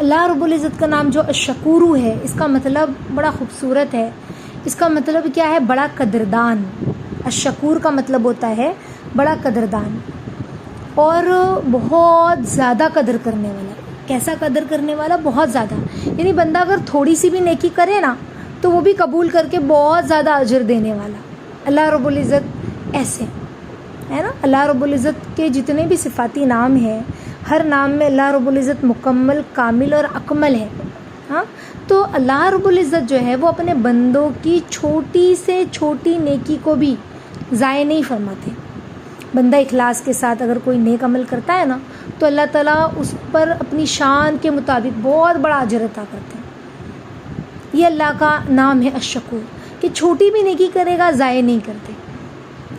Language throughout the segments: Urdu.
اللہ رب العزت کا نام جو الشکور ہے، اس کا مطلب بڑا خوبصورت ہے. اس کا مطلب کیا ہے؟ بڑا قدردان. الشکور کا مطلب ہوتا ہے بڑا قدردان اور بہت زیادہ قدر کرنے والا. کیسا قدر کرنے والا؟ بہت زیادہ. یعنی بندہ اگر تھوڑی سی بھی نیکی کرے نا تو وہ بھی قبول کر کے بہت زیادہ اجر دینے والا. اللہ رب العزت ایسے ہے نا. اللہ رب العزت کے جتنے بھی صفاتی نام ہیں، ہر نام میں اللہ رب العزت مکمل، کامل اور اکمل ہے. ہاں، تو اللہ رب العزت جو ہے وہ اپنے بندوں کی چھوٹی سے چھوٹی نیکی کو بھی ضائع نہیں فرماتے. بندہ اخلاص کے ساتھ اگر کوئی نیک عمل کرتا ہے نا تو اللہ تعالیٰ اس پر اپنی شان کے مطابق بہت بڑا اجر عطا کرتے ہیں. یہ اللہ کا نام ہے الشکور کہ چھوٹی بھی نیکی کرے گا ضائع نہیں کرتے،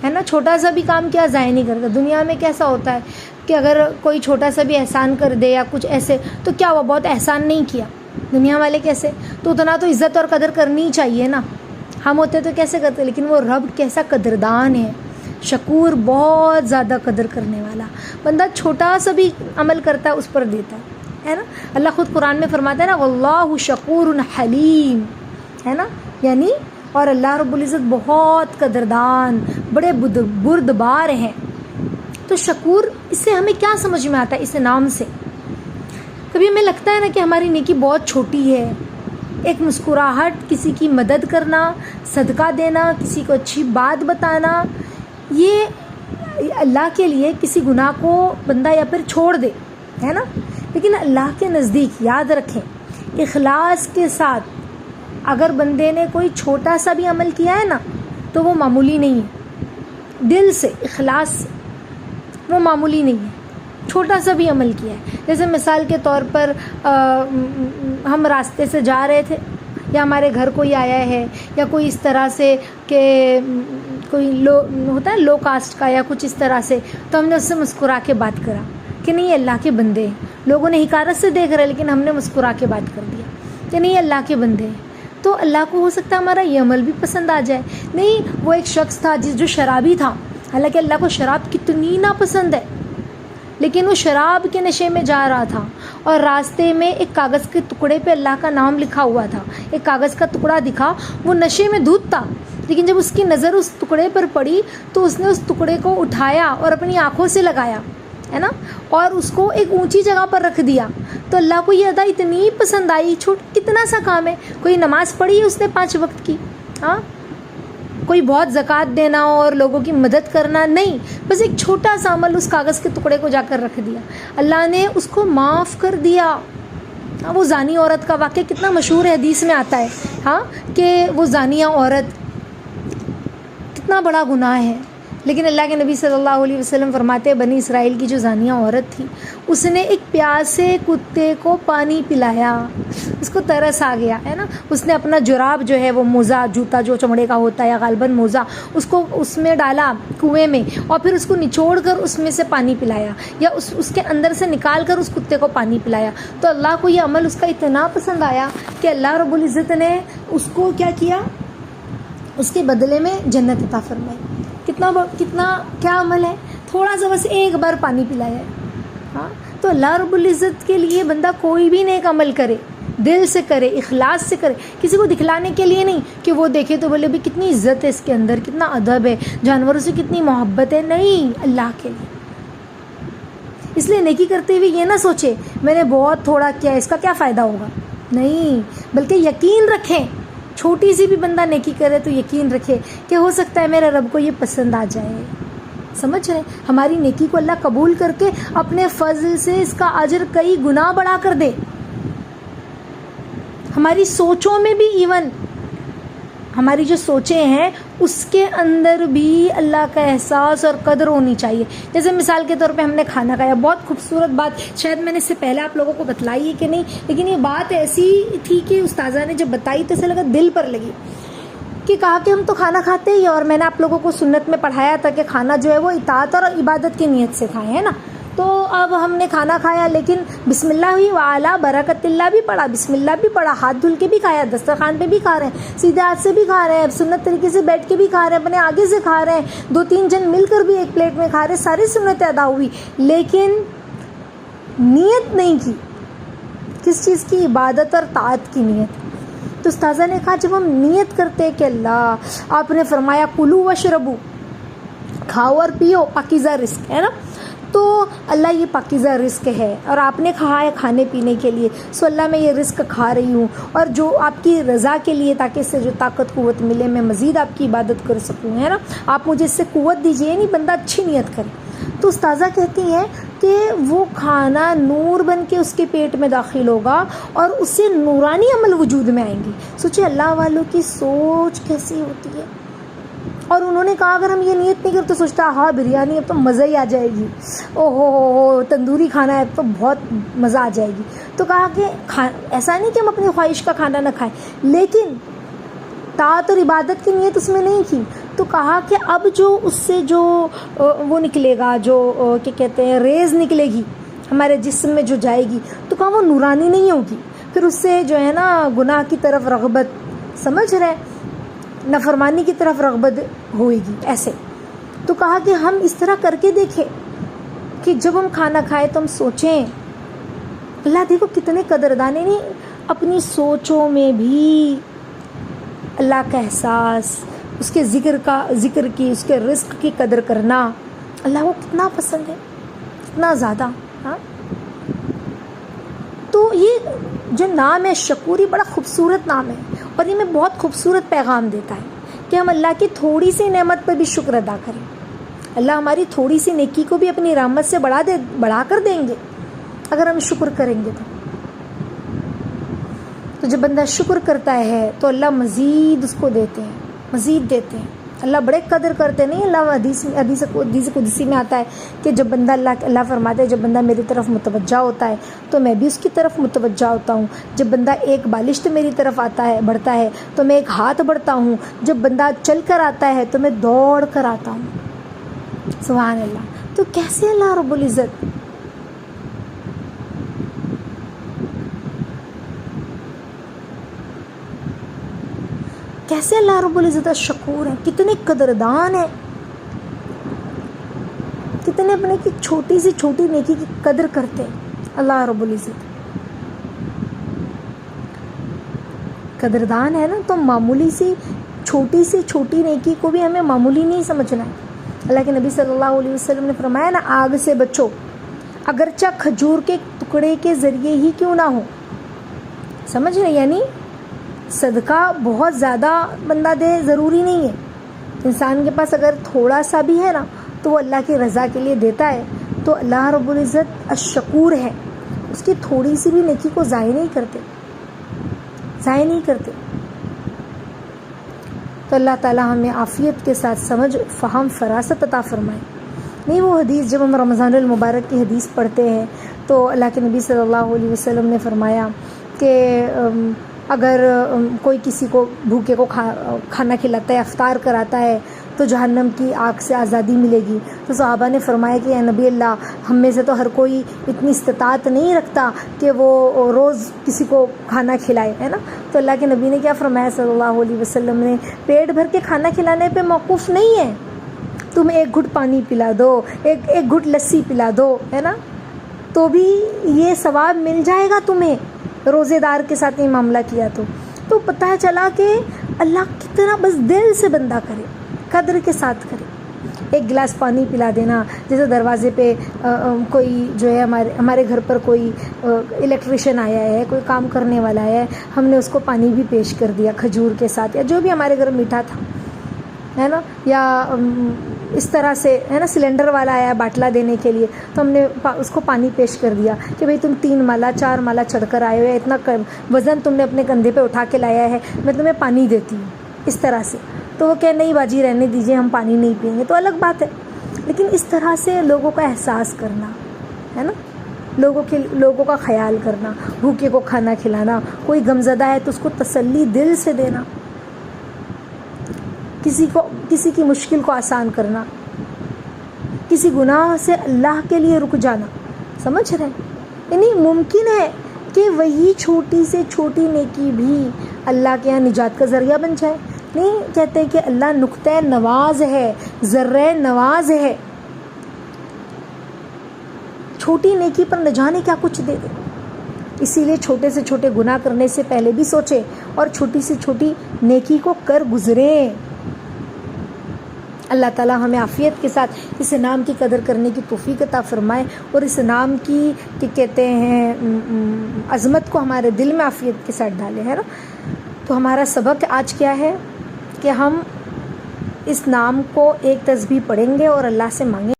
ہے نا. چھوٹا سا بھی کام کیا ضائع نہیں کرتا. دنیا میں کیسا ہوتا ہے کہ اگر کوئی چھوٹا سا بھی احسان کر دے یا کچھ ایسے تو کیا وہ بہت احسان نہیں کیا. دنیا والے کیسے تو اتنا تو عزت اور قدر کرنی چاہیے نا. ہم ہوتے تو کیسے کرتے، لیکن وہ رب کیسا قدردان ہے، شکور، بہت زیادہ قدر کرنے والا. بندہ چھوٹا سا بھی عمل کرتا ہے اس پر دیتا ہے نا. اللہ خود قرآن میں فرماتا ہے نا واللہ شکور حلیم، ہے نا. یعنی اور اللہ رب العزت بہت قدردان، بڑے بردبار ہیں. تو شکور، اس سے ہمیں کیا سمجھ میں آتا ہے اس نام سے؟ کبھی ہمیں لگتا ہے نا کہ ہماری نیکی بہت چھوٹی ہے. ایک مسکراہٹ، کسی کی مدد کرنا، صدقہ دینا، کسی کو اچھی بات بتانا، یہ اللہ کے لیے کسی گناہ کو بندہ یا پھر چھوڑ دے، ہے نا. لیکن اللہ کے نزدیک یاد رکھیں، اخلاص کے ساتھ اگر بندے نے کوئی چھوٹا سا بھی عمل کیا ہے نا تو وہ معمولی نہیں ہے. دل سے، اخلاص سے وہ معمولی نہیں ہے. چھوٹا سا بھی عمل کیا ہے، جیسے مثال کے طور پر ہم راستے سے جا رہے تھے یا ہمارے گھر کوئی آیا ہے یا کوئی اس طرح سے کہ کوئی ہوتا ہے لو کاسٹ کا یا کچھ اس طرح سے، تو ہم نے اس سے مسکرا کے بات کرا کہ نہیں اللہ کے بندے ہیں. لوگوں نے حقارت سے دیکھ رہے لیکن ہم نے مسکرا کے بات کر دیا کہ نہیں اللہ کے بندے ہیں. تو اللہ کو ہو سکتا ہے ہمارا یہ عمل بھی پسند آ جائے. نہیں، وہ ایک شخص تھا جو شرابی تھا، حالانکہ اللہ کو شراب کتنی ناپسند ہے، لیکن وہ شراب کے نشے میں جا رہا تھا اور راستے میں ایک کاغذ کے ٹکڑے پہ اللہ کا نام لکھا ہوا تھا. ایک کاغذ کا ٹکڑا دکھا، وہ نشے میں دھت تھا، لیکن جب اس کی نظر اس ٹکڑے پر پڑی تو اس نے اس ٹکڑے کو اٹھایا اور اپنی آنکھوں سے لگایا، ہے نا، اور اس کو ایک اونچی جگہ پر رکھ دیا. تو اللہ کو یہ ادا اتنی پسند آئی. کتنا سا کام ہے، کوئی نماز پڑھی اس نے 5 وقت کی، ہاں، کوئی بہت زکوٰۃ دینا اور لوگوں کی مدد کرنا نہیں، بس ایک چھوٹا سا عمل اس کاغذ کے ٹکڑے کو جا کر رکھ دیا. اللہ نے اس کو معاف کر دیا. وہ زانی عورت کا واقعہ کتنا مشہور ہے، حدیث میں آتا ہے ہاں کہ وہ زانیہ عورت کتنا بڑا گناہ ہے، لیکن اللہ کے نبی صلی اللہ علیہ وسلم فرماتے ہیں بنی اسرائیل کی جو زانیہ عورت تھی اس نے ایک پیاسے کتے کو پانی پلایا، اس کو ترس آ گیا، ہے نا. اس نے اپنا جراب جو ہے وہ موزہ، جوتا جو چمڑے کا ہوتا ہے یا غالباً موزہ، اس کو اس میں ڈالا کنویں میں اور پھر اس کو نچوڑ کر اس میں سے پانی پلایا یا اس کے اندر سے نکال کر اس کتے کو پانی پلایا. تو اللہ کو یہ عمل اس کا اتنا پسند آیا کہ اللہ رب العزت نے اس کو کیا کیا، اس کے بدلے میں جنت عطا فرمائی. کتنا کیا عمل ہے، تھوڑا سا بس ایک بار پانی پلایا ہے. ہاں، تو اللہ رب العزت کے لیے بندہ کوئی بھی نیک عمل کرے، دل سے کرے، اخلاص سے کرے، کسی کو دکھلانے کے لیے نہیں کہ وہ دیکھے تو بولے بھی کتنی عزت ہے اس کے اندر، کتنا ادب ہے، جانوروں سے کتنی محبت ہے. نہیں، اللہ کے لیے. اس لیے نیکی کرتے ہوئے یہ نہ سوچے میں نے بہت تھوڑا کیا، اس کا کیا فائدہ ہوگا. نہیں، بلکہ یقین رکھیں، چھوٹی سی بھی بندہ نیکی کرے تو یقین رکھے کہ ہو سکتا ہے میرے رب کو یہ پسند آ جائے. سمجھ رہے، ہماری نیکی کو اللہ قبول کر کے اپنے فضل سے اس کا اجر کئی گنا بڑھا کر دے. ہماری سوچوں میں بھی، ایون ہماری جو سوچیں ہیں اس کے اندر بھی اللہ کا احساس اور قدر ہونی چاہیے. جیسے مثال کے طور پہ ہم نے کھانا کھایا، بہت خوبصورت بات، شاید میں نے اس سے پہلے آپ لوگوں کو بتلائی ہے کہ نہیں، لیکن یہ بات ایسی تھی کہ استاذہ نے جب بتائی تو ایسا لگا دل پر لگی کہ کہا کہ ہم تو کھانا کھاتے ہی، اور میں نے آپ لوگوں کو سنت میں پڑھایا تھا کہ کھانا جو ہے وہ اطاعت اور عبادت کی نیت سے کھائیں، ہے نا. تو اب ہم نے کھانا کھایا لیکن بسم اللہ ہوئی وعلا برکت اللہ بھی پڑھا، بسم اللہ بھی پڑھا، ہاتھ دھل کے بھی کھایا، دسترخوان پہ بھی کھا رہے ہیں، سیدھے ہاتھ سے بھی کھا رہے ہیں، سنت طریقے سے بیٹھ کے بھی کھا رہے ہیں، اپنے آگے سے کھا رہے ہیں، 2-3 جن مل کر بھی ایک پلیٹ میں کھا رہے ہیں، ساری سنتیں ادا ہوئی، لیکن نیت نہیں کی. کس چیز کی؟ عبادت اور طاعت کی نیت. تو استاذہ نے کہا جب ہم نیت کرتے کہ اللہ، آپ نے فرمایا کلو وشربو، کھاؤ اور پیو، پاکیزہ رزق ہے نا، تو اللہ یہ پاکیزہ رزق ہے اور آپ نے کہا ہے کھانے پینے کے لیے، سو اللہ میں یہ رزق کھا رہی ہوں اور جو آپ کی رضا کے لیے، تاکہ اس سے جو طاقت قوت ملے میں مزید آپ کی عبادت کر سکوں، ہے نا، آپ مجھے اس سے قوت دیجیے. نہیں بندہ اچھی نیت کرے. تو استاذہ کہتی ہیں کہ وہ کھانا نور بن کے اس کے پیٹ میں داخل ہوگا اور اس سے نورانی عمل وجود میں آئیں گی. سوچے اللہ والوں کی سوچ کیسی ہوتی ہے. اور انہوں نے کہا اگر ہم یہ نیت نہیں کرتے، سوچتا ہاں بریانی اب تو مزہ ہی آ جائے گی، او ہو تندوری کھانا ہے تو بہت مزہ آ جائے گی. تو کہا کہ ایسا نہیں کہ ہم اپنی خواہش کا کھانا نہ کھائیں، لیکن طاعت اور عبادت کی نیت اس میں نہیں کی. تو کہا کہ اب جو اس سے جو وہ نکلے گا، جو کیا کہتے ہیں ریز نکلے گی ہمارے جسم میں جو جائے گی، تو کہا وہ نورانی نہیں ہوگی. پھر اس سے جو ہے نا گناہ کی طرف رغبت، سمجھ رہے، نافرمانی کی طرف رغبت ہوئے گی ایسے. تو کہا کہ ہم اس طرح کر کے دیکھیں کہ جب ہم کھانا کھائیں تو ہم سوچیں. اللہ دیکھو کتنے قدردان ہیں، نہیں اپنی سوچوں میں بھی اللہ کا احساس، اس کے ذکر کی، اس کے رزق کی قدر کرنا اللہ کو کتنا پسند ہے، کتنا زیادہ. ہاں تو یہ جو نام ہے شکوری بڑا خوبصورت نام ہے اور یہ میں بہت خوبصورت پیغام دیتا ہے کہ ہم اللہ کی تھوڑی سی نعمت پر بھی شکر ادا کریں. اللہ ہماری تھوڑی سی نیکی کو بھی اپنی رحمت سے بڑھا کر دیں گے اگر ہم شکر کریں گے. تو جب بندہ شکر کرتا ہے تو اللہ مزید اس کو دیتے ہیں، مزید دیتے ہیں. اللہ بڑے قدر کرتے نہیں. اللہ حدیث قدسی میں آتا ہے کہ جب بندہ اللہ فرماتے ہیں جب بندہ میری طرف متوجہ ہوتا ہے تو میں بھی اس کی طرف متوجہ ہوتا ہوں. جب بندہ ایک بالشت میری طرف بڑھتا ہے تو میں ایک ہاتھ بڑھتا ہوں. جب بندہ چل کر آتا ہے تو میں دوڑ کر آتا ہوں. سبحان اللہ. تو کیسے اللہ رب العزت کیسے اللہ رب العزت شکور ہے، کتنے قدردان ہیں، کتنے اپنے کی چھوٹی سی چھوٹی نیکی کی قدر کرتے ہیں. اللہ رب العزت قدردان ہے نا. تو معمولی سی چھوٹی نیکی کو بھی ہمیں معمولی نہیں سمجھنا ہے. اللہ کے نبی صلی اللہ علیہ وسلم نے فرمایا نا، آگ سے بچو اگرچہ کھجور کے ٹکڑے کے ذریعے ہی کیوں نہ ہو. سمجھ رہے؟ یعنی صدقہ بہت زیادہ بندہ دے ضروری نہیں ہے. انسان کے پاس اگر تھوڑا سا بھی ہے نا تو وہ اللہ کی رضا کے لیے دیتا ہے. تو اللہ رب العزت الشکور ہے، اس کی تھوڑی سی بھی نیکی کو ضائع نہیں کرتے. تو اللہ تعالیٰ ہمیں عافیت کے ساتھ سمجھ، فہم، فراست عطا فرمائے. نہیں وہ حدیث جب ہم رمضان المبارک کی حدیث پڑھتے ہیں تو اللہ کے نبی صلی اللہ علیہ وسلم نے فرمایا کہ اگر کوئی کسی کو بھوکے کو کھانا کھلاتا ہے، افطار کراتا ہے تو جہنم کی آگ سے آزادی ملے گی. تو صحابہ نے فرمایا کہ اے نبی اللہ، ہم میں سے تو ہر کوئی اتنی استطاعت نہیں رکھتا کہ وہ روز کسی کو کھانا کھلائے، ہے نا. تو اللہ کے نبی نے کیا فرمایا صلی اللہ علیہ وسلم نے، پیٹ بھر کے کھانا کھلانے پہ موقوف نہیں ہے. تم ایک گھٹ پانی پلا دو، ایک گھٹ لسی پلا دو، ہے نا، تو بھی یہ ثواب مل جائے گا تمہیں. روزے دار کے ساتھ یہ معاملہ کیا تو پتہ چلا کہ اللہ کتنا بس دل سے بندہ کرے، قدر کے ساتھ کرے. ایک گلاس پانی پلا دینا، جیسے دروازے پہ کوئی جو ہے ہمارے گھر پر کوئی الیکٹریشین آیا ہے، کوئی کام کرنے والا ہے، ہم نے اس کو پانی بھی پیش کر دیا کھجور کے ساتھ، یا جو بھی ہمارے گھر میٹھا تھا، ہے نا، یا اس طرح سے ہے نا سلنڈر والا آیا باٹلا دینے کے لیے تو ہم نے اس کو پانی پیش کر دیا کہ بھئی تم 3 مالا 4 مالا چڑھ کر آئے ہو، اتنا وزن تم نے اپنے کندھے پہ اٹھا کے لایا ہے، میں تمہیں پانی دیتی ہوں، اس طرح سے. تو وہ کہ نہیں باجی رہنے دیجئے، ہم پانی نہیں پئیں گے، تو الگ بات ہے. لیکن اس طرح سے لوگوں کا احساس کرنا، ہے نا، لوگوں کا خیال کرنا، بھوکے کو کھانا کھلانا، کوئی غمزدہ ہے تو اس کو تسلی دل سے دینا، کسی کی مشکل کو آسان کرنا، کسی گناہ سے اللہ کے لیے رک جانا. سمجھ رہے ہیں؟ یعنی ممکن ہے کہ وہی چھوٹی سے چھوٹی نیکی بھی اللہ کے یہاں نجات کا ذریعہ بن جائے. نہیں کہتے کہ اللہ نقطہ نواز ہے، ذرہ نواز ہے، چھوٹی نیکی پر نہ جانے کیا کچھ دے دے. اسی لیے چھوٹے سے چھوٹے گناہ کرنے سے پہلے بھی سوچیں اور چھوٹی سے چھوٹی نیکی کو کر گزریں۔ اللہ تعالیٰ ہمیں عافیت کے ساتھ اس نام کی قدر کرنے کی توفیق عطا فرمائے، اور اس نام کی کہتے ہیں عظمت کو ہمارے دل میں عافیت کے ساتھ ڈالے، ہے نا۔ تو ہمارا سبق آج کیا ہے کہ ہم اس نام کو ایک تسبیح پڑھیں گے اور اللہ سے مانگیں